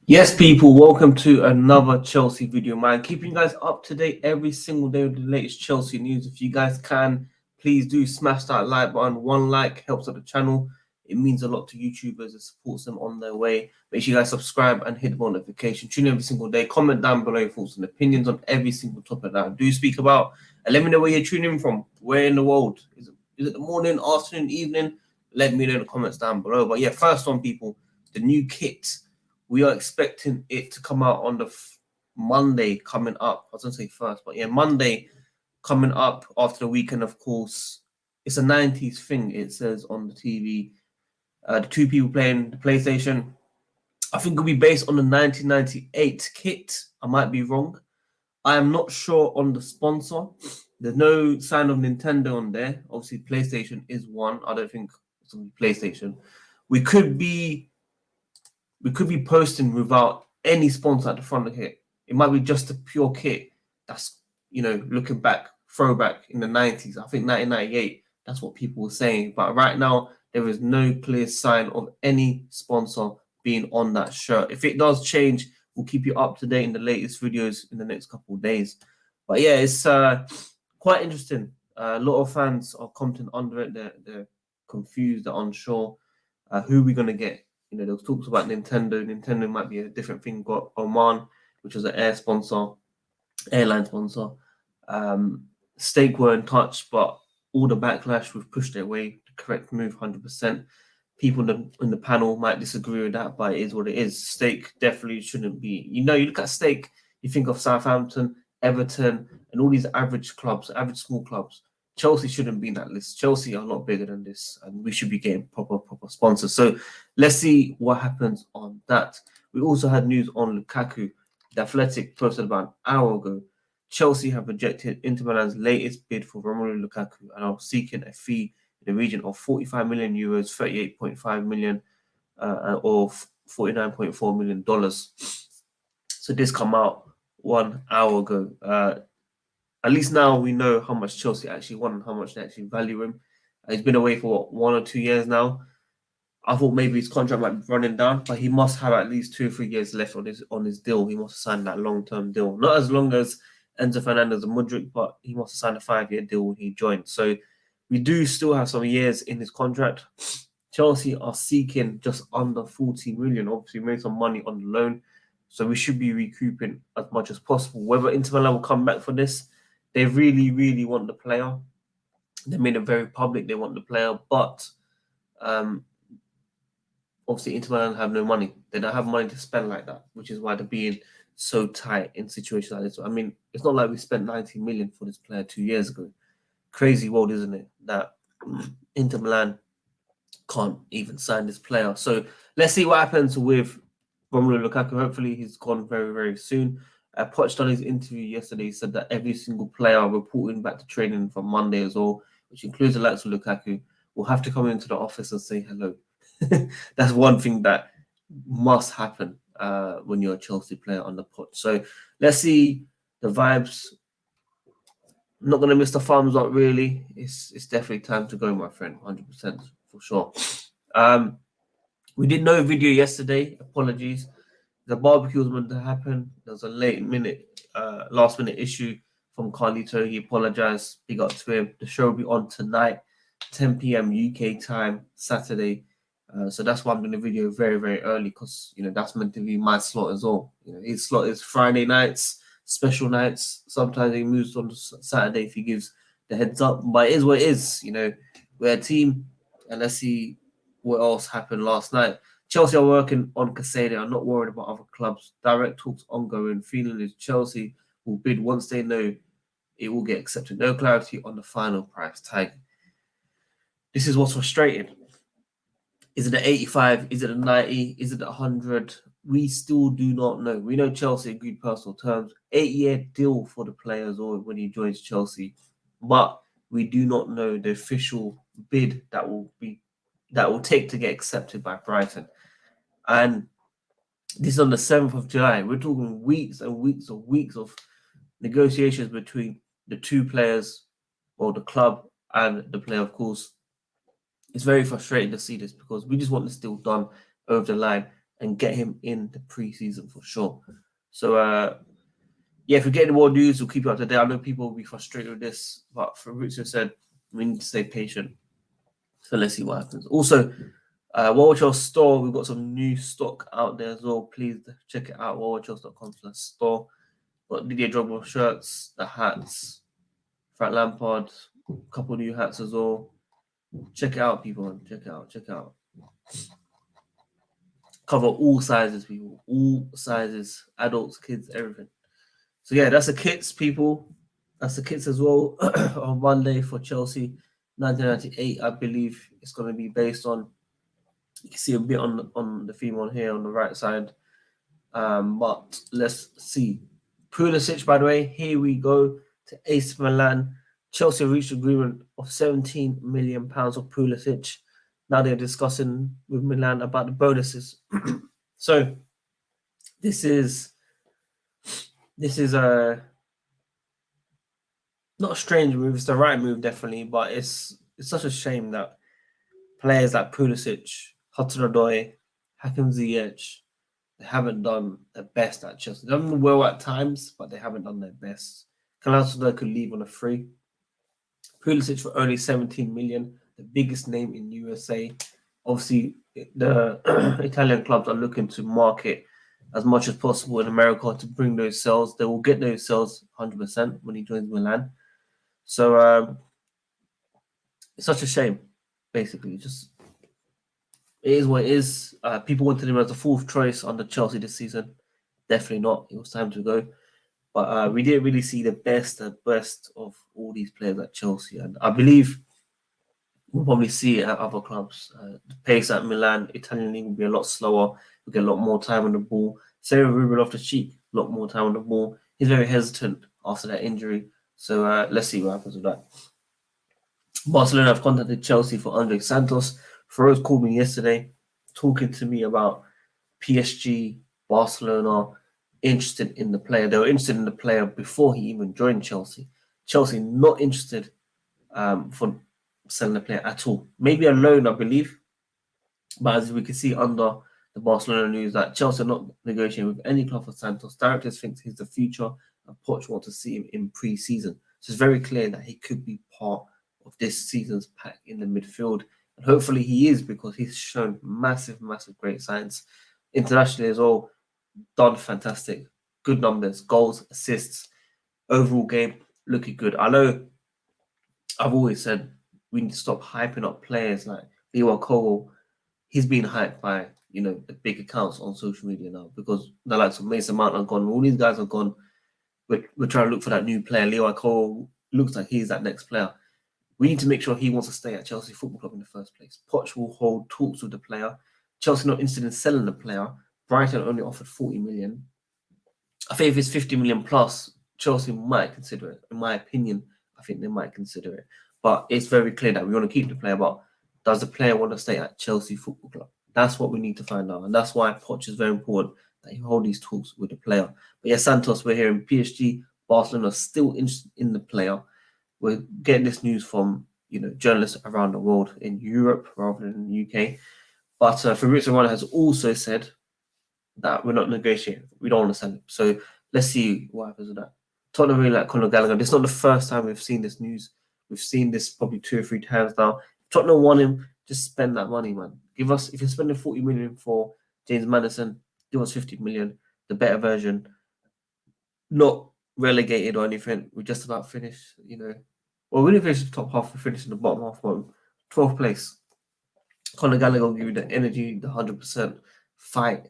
Yes, people, welcome to another Chelsea video, man. Keeping you guys up to date every single day with the latest Chelsea news. If you guys can, please do smash that like button. One like helps out the channel. It means a lot to YouTubers. It supports them on their way. Make sure you guys subscribe and hit the bell notification. Tune in every single day. Comment down below your thoughts and opinions on every single topic that I do speak about. And let me know where you're tuning in from. Where in the world? Is it the morning, afternoon, evening? Let me know in the comments down below. But yeah, first one, people, the new kit. We are expecting it to come out on the Monday coming up. I was going to say first, but yeah, Monday coming up after the weekend, of course. It's a 90s thing, it says on the TV. The two people playing the PlayStation. I think it'll be based on the 1998 kit. I might be wrong. I am not sure on the sponsor. There's no sign of Nintendo on there. Obviously, PlayStation is one. I don't think it's going to be PlayStation. We could be posting without any sponsor at the front of the kit. It might be just a pure kit that's, looking back, throwback in the 90s. I think 1998, that's what people were saying. But right now, there is no clear sign of any sponsor being on that shirt. If it does change, we'll keep you up to date in the latest videos in the next couple of days. But yeah, it's quite interesting. A lot of fans are commenting under it. They're confused, they're unsure. Who are we going to get? There was talks about Nintendo. Nintendo might be a different thing. Got Oman, which was an airline sponsor. Stake were in touch, but all the backlash, we've pushed it away. The correct move, 100%. People in the panel might disagree with that, but it is what it is. Stake definitely shouldn't be. You look at Stake, you think of Southampton, Everton, and all these average small clubs. Chelsea shouldn't be in that list. Chelsea are a lot bigger than this, and we should be getting proper sponsors. So let's see what happens on that. We also had news on Lukaku. The Athletic posted about an hour ago. Chelsea have rejected Inter Milan's latest bid for Romelu Lukaku and are seeking a fee in the region of 45 million euros, 38.5 million, or $49.4 million. So this come out 1 hour ago. At least now we know how much Chelsea actually want and how much they actually value him. He's been away for 1 or 2 years now. I thought maybe his contract might be running down, but he must have at least 2 or 3 years left on his deal. He must have signed that long-term deal. Not as long as Enzo Fernandez and Mudryk, but he must have signed a 5-year deal when he joined. So we do still have some years in his contract. Chelsea are seeking just under 40 million. Obviously, made some money on the loan, so we should be recouping as much as possible. Whether Inter Milan will come back for this, they really, really want the player. They made it very public. They want the player, but obviously Inter Milan have no money. They don't have money to spend like that, which is why they're being so tight in situations like this. I mean, it's not like we spent 90 million for this player 2 years ago. Crazy world, isn't it? That Inter Milan can't even sign this player. So let's see what happens with Romelu Lukaku. Hopefully he's gone very, very soon. Poch done his interview yesterday, said that every single player reporting back to training from Monday as well, which includes the likes of Lukaku, will have to come into the office and say hello. That's one thing that must happen when you're a Chelsea player on the pitch. So let's see the vibes. I'm not going to miss the thumbs up, really. It's definitely time to go, my friend, 100% for sure. We did no video yesterday. Apologies. The barbecue was meant to happen. There was a last minute issue from Carlito. He apologized. Big up to him. The show will be on tonight, 10 p.m. UK time, Saturday. So that's why I'm doing the video very, very early, because that's meant to be my slot as well. His slot is Friday nights, special nights. Sometimes he moves on to Saturday if he gives the heads up. But it is what it is. We're a team, and let's see what else happened last night. Chelsea are working on Caicedo. I'm not worried about other clubs. Direct talks ongoing. Feeling is Chelsea will bid once they know it will get accepted. No clarity on the final price tag. This is what's frustrating. Is it at 85? Is it at 90? Is it at 100? We still do not know. We know Chelsea agreed personal terms. 8-year deal for the players or when he joins Chelsea. But we do not know the official bid that will take to get accepted by Brighton. And this is on the 7th of July. We're talking weeks and weeks of negotiations between the two players, or the club and the player, of course. It's very frustrating to see this because we just want this deal done over the line and get him in the preseason for sure. So yeah, if we get any more news, we'll keep you up to date. I know people will be frustrated with this, but Fabrizio said we need to stay patient. So let's see what happens. Also, WorldWideChels store, we've got some new stock out there as well. Please check it out, worldwidechels.com/store. Got Didier Drogba shirts, the hats, Frank Lampard, a couple new hats as well. Check it out, people. Check it out. Check it out. Cover all sizes, people. All sizes, adults, kids, everything. So yeah, that's the kits, people. That's the kits as well on Monday for Chelsea, 1998. I believe it's going to be based on. You can see a bit on the theme on here on the right side. But let's see. Pulisic, by the way, here we go to AC Milan. Chelsea reached agreement of £17 million of Pulisic. Now they're discussing with Milan about the bonuses. So this is a not a strange move. It's the right move, definitely, but it's such a shame that players like Pulisic, Hudson-Odoi, Hakim Ziyech, they haven't done their best at Chelsea. They've done well at times, but they haven't done their best. Hudson-Odoi could leave on a free. Pulisic for only 17 million, the biggest name in USA. Obviously, the Italian clubs are looking to market as much as possible in America to bring those sales. They will get those sales 100% when he joins Milan. So it's such a shame, basically. Just it is what it is. People wanted him as a fourth choice under Chelsea this season. Definitely not. It was time to go. But we didn't really see the best of all these players at Chelsea. And I believe we'll probably see it at other clubs. The pace at Milan, Italian league will be a lot slower. We'll get a lot more time on the ball. Sarah Ruben off the cheek, a lot more time on the ball. He's very hesitant after that injury. So let's see what happens with that. Barcelona have contacted Chelsea for Andre Santos. Feroz called me yesterday talking to me about PSG, Barcelona interested in the player. They were interested in the player before he even joined Chelsea. Chelsea not interested for selling the player at all. Maybe a loan, I believe. But as we can see under the Barcelona news, that Chelsea are not negotiating with any club for Santos. Directors think he's the future, and Poch want to see him in pre-season. So it's very clear that he could be part of this season's pack in the midfield. And hopefully he is, because he's shown massive great signs. Internationally as well, done fantastic. Good numbers, goals, assists, overall game looking good. I know I've always said we need to stop hyping up players like Lukaku. He's been hyped by, the big accounts on social media now, because the likes of Mason Mount are gone. All these guys are gone. We're trying to look for that new player. Lukaku looks like he's that next player. We need to make sure he wants to stay at Chelsea Football Club in the first place. Poch will hold talks with the player. Chelsea not interested in selling the player. Brighton only offered 40 million. I think if it's 50 million plus, Chelsea might consider it. In my opinion, I think they might consider it. But it's very clear that we want to keep the player. But does the player want to stay at Chelsea Football Club? That's what we need to find out. And that's why Poch is very important, that you hold these talks with the player. But yeah, Santos, we're hearing PSG, Barcelona are still interested in the player. We're getting this news from, journalists around the world, in Europe rather than in the UK. But Fabrizio Romano has also said that we're not negotiating. We don't want to sell him. So let's see what happens with that. Tottenham really like Conor Gallagher. This is not the first time we've seen this news. We've seen this probably 2 or 3 times now. Tottenham want him. Just spend that money, man. Give us, if you're spending 40 million for James Maddison, give us 50 million, the better version. Not relegated or anything. We're just about finished, Well, we didn't finish the top half. We finished in the bottom half, but 12th place. Conor Gallagher will give you the energy, the 100% fight.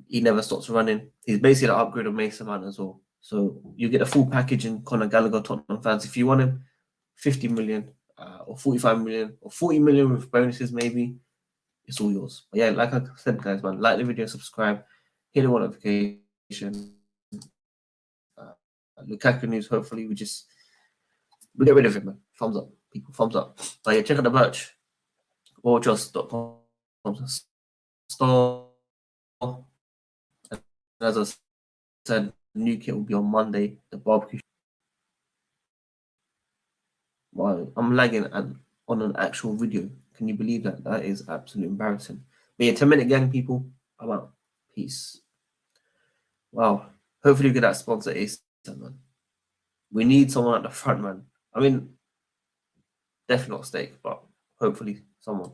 He never stops running. He's basically the upgrade of Mason Mount as well. So you get a full package in Conor Gallagher, Tottenham fans. If you want him, 50 million or 45 million or 40 million with bonuses, maybe, it's all yours. But yeah, like I said, guys, man, like the video, subscribe, hit the notification. Lukaku news, hopefully we get rid of him, man. Thumbs up, people, thumbs up. But yeah, check out the merch. WorldWideChels.com store. And as I said, the new kit will be on Monday, the barbecue. Wow, I'm lagging on an actual video. Can you believe that? That is absolutely embarrassing. But yeah, 10-minute gang, people. I'm Peace. Wow. Hopefully we get that sponsor AC, man. We need someone at the front, man. I mean, definitely not Steak, but hopefully someone.